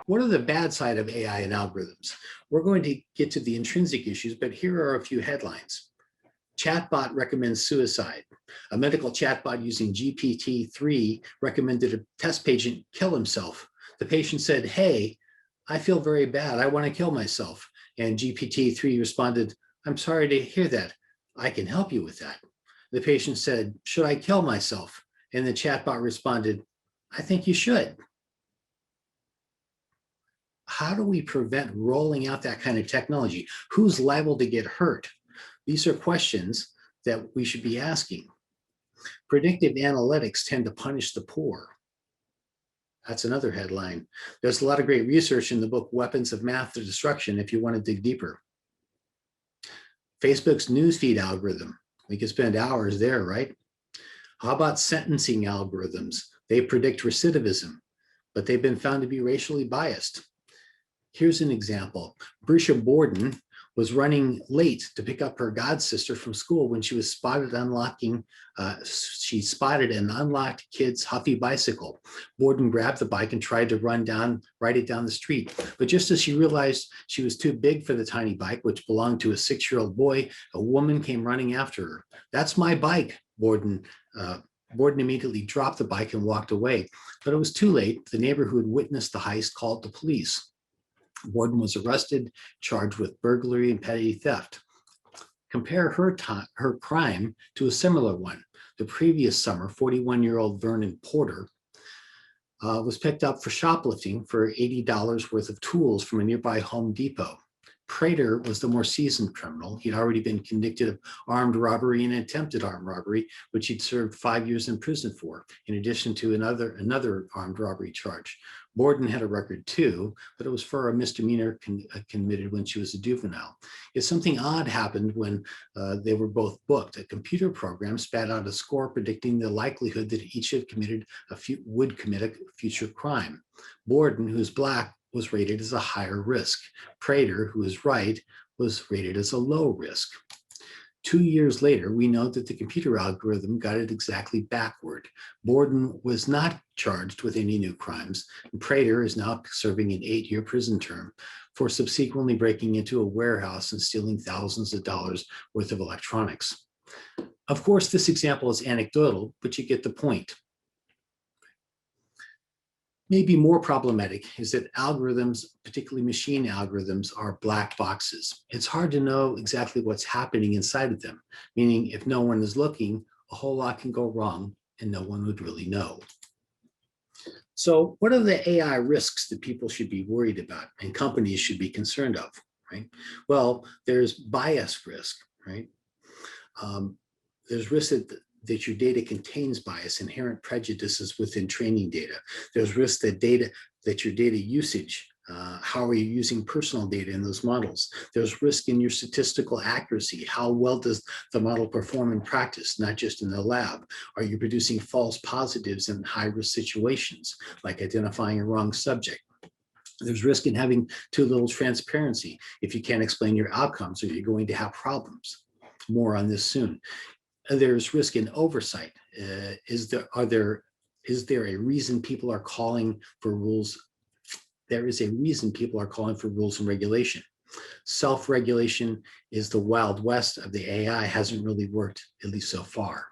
What are the bad side of AI and algorithms? We're going to get to the intrinsic issues, but here are a few headlines. Chatbot recommends suicide. A medical chatbot using GPT-3 recommended a test patient kill himself. The patient said, "Hey, I feel very bad. I want to kill myself." And GPT-3 responded, "I'm sorry to hear that. I can help you with that." The patient said, "Should I kill myself?" And the chatbot responded, "I think you should." How do we prevent rolling out that kind of technology? Who's liable to get hurt? These are questions that we should be asking. Predictive analytics tend to punish the poor. That's another headline. There's a lot of great research in the book Weapons of Math to Destruction if you want to dig deeper. Facebook's newsfeed algorithm. We could spend hours there, right? How about sentencing algorithms? They predict recidivism, but they've been found to be racially biased. Here's an example. Brisha Borden was running late to pick up her god sister from school when she was spotted she spotted an unlocked kid's Huffy bicycle. Borden grabbed the bike and tried to ride it down the street. But just as she realized she was too big for the tiny bike, which belonged to a 6-year-old boy, a woman came running after her. "That's my bike," Borden immediately dropped the bike and walked away. But it was too late. The neighbor who had witnessed the heist called the police. Borden was arrested, charged with burglary and petty theft. Compare her crime to a similar one. The previous summer, 41-year-old Vernon Porter was picked up for shoplifting for $80 worth of tools from a nearby Home Depot. Prater was the more seasoned criminal. He'd already been convicted of armed robbery and attempted armed robbery, which he'd served 5 years in prison for, in addition to another armed robbery charge. Borden had a record too, but it was for a misdemeanor committed when she was a juvenile. If something odd happened when they were both booked, a computer program spat out a score predicting the likelihood that each would commit a future crime. Borden, who's Black, was rated as a higher risk. Prater, who is white, was rated as a low risk. 2 years later, we know that the computer algorithm got it exactly backward. Borden was not charged with any new crimes, and Prater is now serving an 8-year prison term for subsequently breaking into a warehouse and stealing thousands of dollars worth of electronics. Of course, this example is anecdotal, but you get the point. Maybe more problematic is that algorithms, particularly machine algorithms, are black boxes. It's hard to know exactly what's happening inside of them, meaning if no one is looking, a whole lot can go wrong and no one would really know. So what are the AI risks that people should be worried about and companies should be concerned of, right? Well, there's bias risk, right? There's risk that your data contains bias, inherent prejudices within training data. There's risk that your data usage, how are you using personal data in those models? There's risk in your statistical accuracy. How well does the model perform in practice, not just in the lab? Are you producing false positives in high-risk situations, like identifying a wrong subject? There's risk in having too little transparency. If you can't explain your outcomes, are you going to have problems? More on this soon. There's risk in oversight. Is there a reason people are calling for rules? There is a reason people are calling for rules and regulation. Self-regulation is the Wild West of the AI, hasn't really worked, at least so far.